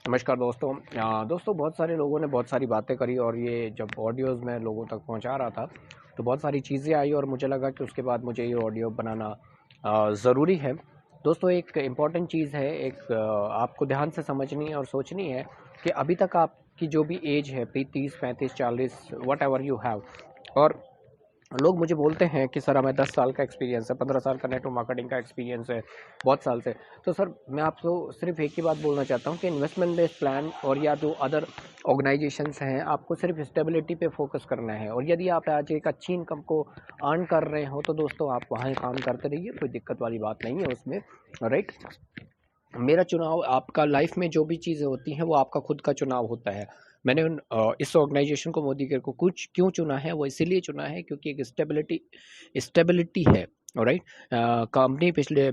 नमस्कार दोस्तों। दोस्तों बहुत सारे लोगों ने बहुत सारी बातें करी और ये जब ऑडियोज़ मैं लोगों तक पहुंचा रहा था तो बहुत सारी चीज़ें आई और मुझे लगा कि उसके बाद मुझे ये ऑडियो बनाना ज़रूरी है। दोस्तों एक इम्पॉर्टेंट चीज़ है, आपको ध्यान से समझनी है और सोचनी है कि अभी तक आपकी जो भी एज है 30, 35, 40 वट एवर यू हैव, और लोग मुझे बोलते हैं कि सर हमें 10 साल का एक्सपीरियंस है, 15 साल का नेटवर्क मार्केटिंग का एक्सपीरियंस है, बहुत साल से। तो सर मैं आपको सिर्फ एक ही बात बोलना चाहता हूँ कि इन्वेस्टमेंट बेस्ड प्लान और या जो अदर ऑर्गेनाइजेशंस हैं, आपको सिर्फ स्टेबिलिटी पे फोकस करना है। और यदि आप आज एक अच्छी इनकम को अर्न कर रहे हो तो दोस्तों आप वहाँ काम करते रहिए, कोई दिक्कत वाली बात नहीं है उसमें, राइट। मेरा चुनाव, आपका लाइफ में जो भी चीज़ें होती हैं वो आपका खुद का चुनाव होता है। मैंने इस ऑर्गेनाइजेशन को, मोदी केयर को कुछ क्यों चुना है, वो इसीलिए चुना है क्योंकि एक स्टेबिलिटी है। राइट। कंपनी पिछले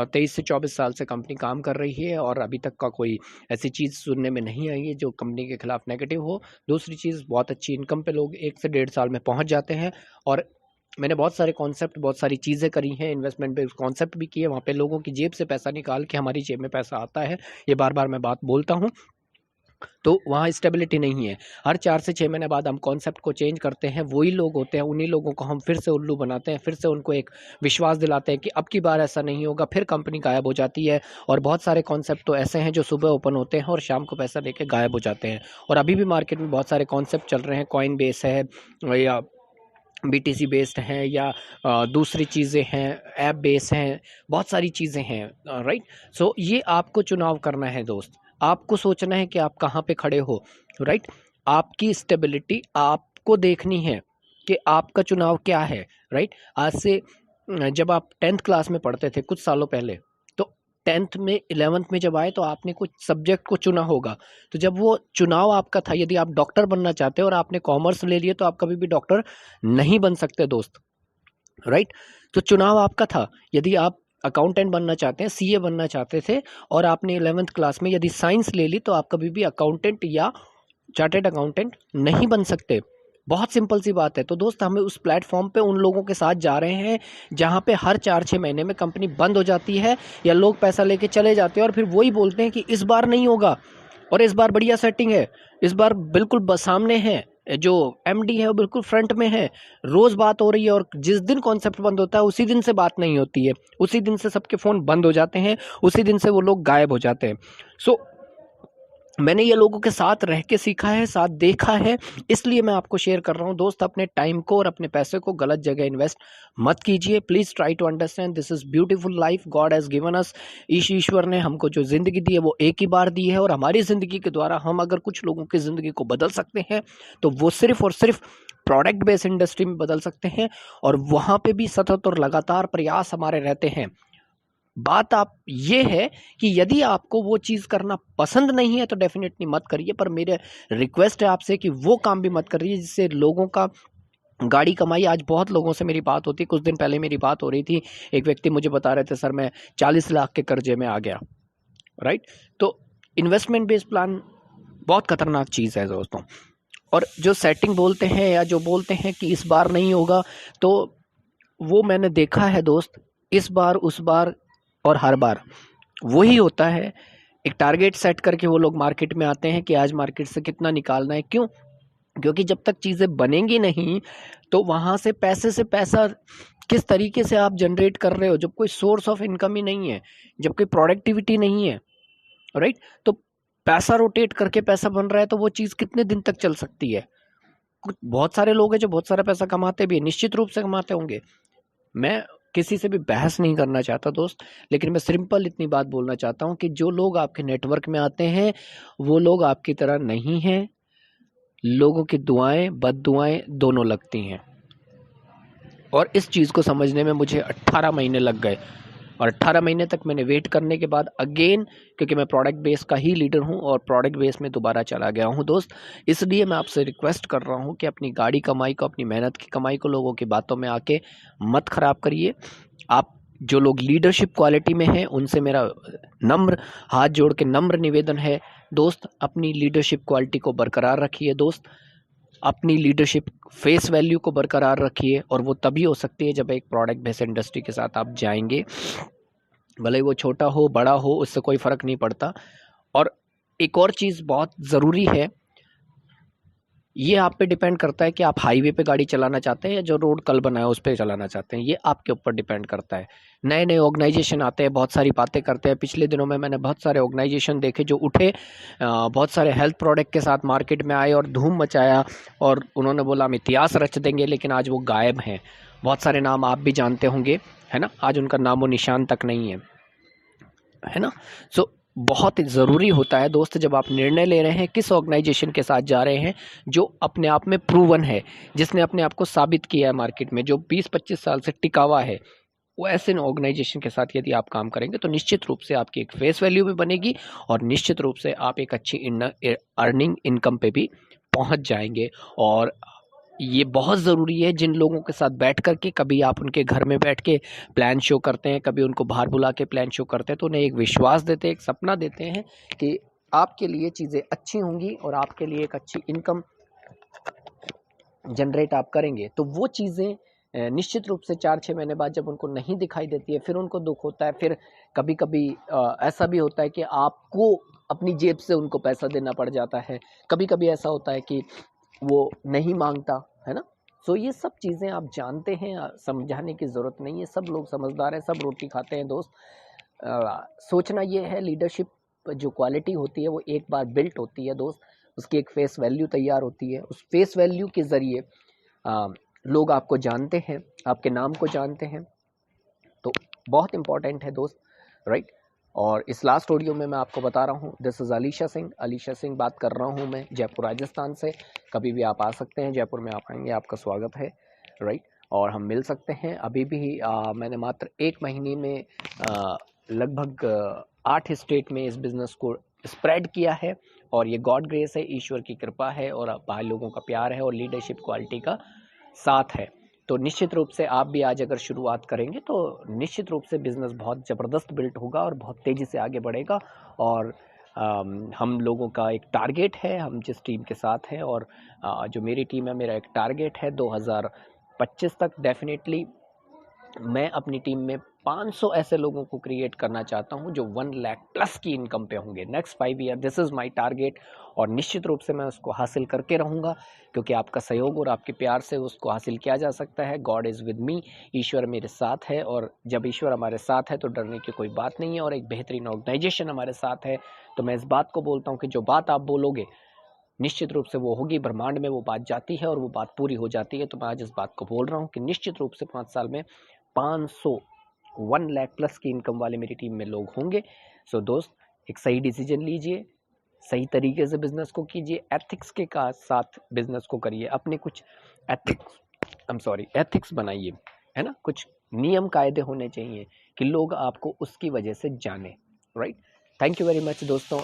23 से 24 साल से कंपनी काम कर रही है और अभी तक का कोई ऐसी चीज़ सुनने में नहीं आई है जो कंपनी के खिलाफ नेगेटिव हो। दूसरी चीज़, बहुत अच्छी इनकम पे लोग 1 से 1.5 साल में पहुंच जाते हैं। और मैंने बहुत सारे कॉन्सेप्ट, बहुत सारी चीज़ें करी हैं, इन्वेस्टमेंट पे कॉन्सेप्ट भी किए, वहाँ पे लोगों की जेब से पैसा निकाल के हमारी जेब में पैसा आता है। ये बार बार मैं बात बोलता हूँ। तो वहाँ स्टेबिलिटी नहीं है। हर 4 से 6 महीने बाद हम कॉन्सेप्ट को चेंज करते हैं। वही लोग होते हैं, उन्हीं लोगों को हम फिर से उल्लू बनाते हैं, फिर से उनको एक विश्वास दिलाते हैं कि अब की बार ऐसा नहीं होगा, फिर कंपनी गायब हो जाती है। और बहुत सारे कॉन्सेप्ट तो ऐसे हैं जो सुबह ओपन होते हैं और शाम को पैसा लेके गायब हो जाते हैं। और अभी भी मार्केट में बहुत सारे कॉन्सेप्ट चल रहे हैं, कॉइन बेस है या बीटीसी बेस्ड हैं या दूसरी चीज़ें हैं, ऐप बेस हैं, बहुत सारी चीज़ें हैं। राइट। सो ये आपको चुनाव करना है दोस्त। आपको सोचना है कि आप कहाँ पे खड़े हो। राइट। आपकी स्टेबिलिटी आपको देखनी है कि आपका चुनाव क्या है। राइट। आज से जब आप 10th क्लास में पढ़ते थे कुछ सालों पहले, तो 10th में 11th में जब आए तो आपने कुछ सब्जेक्ट को चुना होगा। तो जब वो चुनाव आपका था, यदि आप डॉक्टर बनना चाहते हो और आपने कॉमर्स ले लिए तो आप कभी भी डॉक्टर नहीं बन सकते दोस्त। राइट। तो चुनाव आपका था। यदि आप अकाउंटेंट बनना चाहते हैं, सीए बनना चाहते थे और आपने 11th क्लास में यदि साइंस ले ली तो आप कभी भी अकाउंटेंट या चार्टेड अकाउंटेंट नहीं बन सकते। बहुत सिंपल सी बात है। तो दोस्त हमें उस प्लेटफॉर्म पे उन लोगों के साथ जा रहे हैं जहाँ पे हर 4-6 महीने में कंपनी बंद हो जाती है या लोग पैसा लेके चले जाते हैं और फिर वही बोलते हैं कि इस बार नहीं होगा और इस बार बढ़िया सेटिंग है, इस बार बिल्कुल सामने है, जो एमडी है वो बिल्कुल फ्रंट में है, रोज बात हो रही है। और जिस दिन कॉन्सेप्ट बंद होता है उसी दिन से बात नहीं होती है, उसी दिन से सबके फ़ोन बंद हो जाते हैं, उसी दिन से वो लोग गायब हो जाते हैं। सो मैंने ये लोगों के साथ रह के सीखा है, साथ देखा है, इसलिए मैं आपको शेयर कर रहा हूँ। दोस्त अपने टाइम को और अपने पैसे को गलत जगह इन्वेस्ट मत कीजिए। Please try to understand this is beautiful life God has given us. ईश्वर ने हमको जो ज़िंदगी दी है वो एक ही बार दी है और हमारी ज़िंदगी के द्वारा हम अगर कुछ लोगों की ज़िंदगी को बदल सकते हैं तो वो सिर्फ और सिर्फ प्रोडक्ट बेस्ड इंडस्ट्री में बदल सकते हैं। और वहाँ पे भी सतत और लगातार प्रयास हमारे रहते हैं। बात आप ये है कि यदि आपको वो चीज़ करना पसंद नहीं है तो डेफिनेटली मत करिए, पर मेरे रिक्वेस्ट है आपसे कि वो काम भी मत करिए जिससे लोगों का गाड़ी कमाई। आज बहुत लोगों से मेरी बात होती है, कुछ दिन पहले मेरी बात हो रही थी, एक व्यक्ति मुझे बता रहे थे सर मैं 40 लाख के कर्जे में आ गया। राइट। तो इन्वेस्टमेंट बेस्ड प्लान बहुत खतरनाक चीज़ है दोस्तों। और जो सेटिंग बोलते हैं या जो बोलते हैं कि इस बार नहीं होगा, तो वो मैंने देखा है दोस्त, इस बार उस बार और हर बार वही होता है। एक टारगेट सेट करके वो लोग मार्केट में आते हैं कि आज मार्केट से कितना निकालना है। क्यों? क्योंकि जब तक चीज़ें बनेंगी नहीं तो वहाँ से पैसा किस तरीके से आप जनरेट कर रहे हो, जब कोई सोर्स ऑफ इनकम ही नहीं है, जब कोई प्रोडक्टिविटी नहीं है। राइट। तो पैसा रोटेट करके पैसा बन रहा है तो वो चीज़ कितने दिन तक चल सकती है? कुछ बहुत सारे लोग हैं जो बहुत सारा पैसा कमाते भी हैं, निश्चित रूप से कमाते होंगे। मैं किसी से भी बहस नहीं करना चाहता दोस्त, लेकिन मैं सिंपल इतनी बात बोलना चाहता हूँ कि जो लोग आपके नेटवर्क में आते हैं वो लोग आपकी तरह नहीं हैं। लोगों की दुआएं बद्दुआएं दोनों लगती हैं और इस चीज़ को समझने में मुझे 18 महीने लग गए। और 18 महीने तक मैंने वेट करने के बाद अगेन, क्योंकि मैं प्रोडक्ट बेस का ही लीडर हूं और प्रोडक्ट बेस में दोबारा चला गया हूं दोस्त। इसलिए मैं आपसे रिक्वेस्ट कर रहा हूं कि अपनी गाड़ी कमाई को, अपनी मेहनत की कमाई को लोगों की बातों में आके मत ख़राब करिए। आप जो लोग लीडरशिप क्वालिटी में हैं उनसे मेरा नम्र हाथ जोड़ के नम्र निवेदन है दोस्त, अपनी लीडरशिप क्वालिटी को बरकरार रखिए दोस्त। अपनी लीडरशिप फेस वैल्यू को बरकरार रखिए और वो तभी हो सकती है जब एक प्रोडक्ट बेस्ड इंडस्ट्री के साथ आप जाएंगे। भले ही वो छोटा हो बड़ा हो, उससे कोई फ़र्क नहीं पड़ता। और एक और चीज़ बहुत ज़रूरी है, ये आप पे डिपेंड करता है कि आप हाईवे पे गाड़ी चलाना चाहते हैं या जो रोड कल बना है उस पे चलाना चाहते हैं, ये आपके ऊपर डिपेंड करता है। नए नए ऑर्गेनाइजेशन आते हैं, बहुत सारी बातें करते हैं। पिछले दिनों में मैंने बहुत सारे ऑर्गेनाइजेशन देखे जो उठे, बहुत सारे हेल्थ प्रोडक्ट के साथ मार्केट में आए और धूम मचाया, और उन्होंने बोला हम इतिहास रच देंगे, लेकिन आज वो गायब हैं। बहुत सारे नाम आप भी जानते होंगे, है ना, आज उनका नामो निशान तक नहीं है ना। सो बहुत ज़रूरी होता है दोस्त, जब आप निर्णय ले रहे हैं किस ऑर्गेनाइजेशन के साथ जा रहे हैं, जो अपने आप में प्रूवन है, जिसने अपने आप को साबित किया है मार्केट में, जो 20-25 साल से टिका हुआ है, वो ऐसे ऑर्गेनाइजेशन के साथ यदि आप काम करेंगे तो निश्चित रूप से आपकी एक फेस वैल्यू भी बनेगी, और निश्चित रूप से आप एक अच्छी अर्निंग इनकम पे भी पहुंच जाएंगे। और ये बहुत ज़रूरी है, जिन लोगों के साथ बैठ कर के, कभी आप उनके घर में बैठ के प्लान शो करते हैं, कभी उनको बाहर बुला के प्लान शो करते हैं, तो उन्हें एक विश्वास देते हैं, एक सपना देते हैं कि आपके लिए चीज़ें अच्छी होंगी और आपके लिए एक अच्छी इनकम जनरेट आप करेंगे, तो वो चीज़ें निश्चित रूप से 4-6 महीने बाद जब उनको नहीं दिखाई देती है, फिर उनको दुख होता है। फिर कभी कभी ऐसा भी होता है कि आपको अपनी जेब से उनको पैसा देना पड़ जाता है। कभी कभी ऐसा होता है कि वो नहीं मांगता, है ना। सो ये सब चीज़ें आप जानते हैं, समझाने की ज़रूरत नहीं है, सब लोग समझदार हैं, सब रोटी खाते हैं दोस्त। सोचना ये है, लीडरशिप जो क्वालिटी होती है वो एक बार बिल्ट होती है दोस्त, उसकी एक फेस वैल्यू तैयार होती है। उस फेस वैल्यू के ज़रिए लोग आपको जानते हैं, आपके नाम को जानते हैं, तो बहुत इंपॉर्टेंट है दोस्त, राइट। और इस लास्ट ऑडियो में मैं आपको बता रहा हूँ, दिस इज़ अलीशा सिंह बात कर रहा हूँ मैं, जयपुर राजस्थान से। कभी भी आप आ सकते हैं, जयपुर में आप आएंगे, आपका स्वागत है, राइट। और हम मिल सकते हैं। अभी भी मैंने मात्र 1 महीने में लगभग 8 स्टेट में इस बिज़नेस को स्प्रेड किया है, और ये गॉड ग्रेस है, ईश्वर की कृपा है, और भाई लोगों का प्यार है, और लीडरशिप क्वालिटी का साथ है। तो निश्चित रूप से आप भी आज अगर शुरुआत करेंगे तो निश्चित रूप से बिज़नेस बहुत ज़बरदस्त बिल्ट होगा और बहुत तेज़ी से आगे बढ़ेगा। और हम लोगों का एक टारगेट है, हम जिस टीम के साथ हैं, और जो मेरी टीम है, मेरा एक टारगेट है 2025 तक डेफिनेटली मैं अपनी टीम में 500 ऐसे लोगों को क्रिएट करना चाहता हूं जो 1 लाख प्लस की इनकम पे होंगे next 5 year. This is my target, और निश्चित रूप से मैं उसको हासिल करके रहूँगा, क्योंकि आपका सहयोग और आपके प्यार से उसको हासिल किया जा सकता है। गॉड इज़ विद मी, ईश्वर मेरे साथ है, और जब ईश्वर हमारे साथ है तो डरने की कोई बात नहीं है। और एक बेहतरीन ऑर्गेनाइजेशन हमारे साथ है, तो मैं इस बात को बोलता हूँ कि जो बात आप बोलोगे निश्चित रूप से वो होगी, ब्रह्मांड में वो बात जाती है और वो बात पूरी हो जाती है। तो मैं आज इस बात को बोल रहा हूँ कि निश्चित रूप से 5 साल में 500 1 लाख प्लस की इनकम वाले मेरी टीम में लोग होंगे। सो दोस्त, एक सही डिसीजन लीजिए, सही तरीके से बिजनेस को कीजिए, एथिक्स के साथ बिजनेस को करिए, अपने कुछ एथिक्स बनाइए, है ना। कुछ नियम कायदे होने चाहिए कि लोग आपको उसकी वजह से जाने, right. Thank you very much दोस्तों।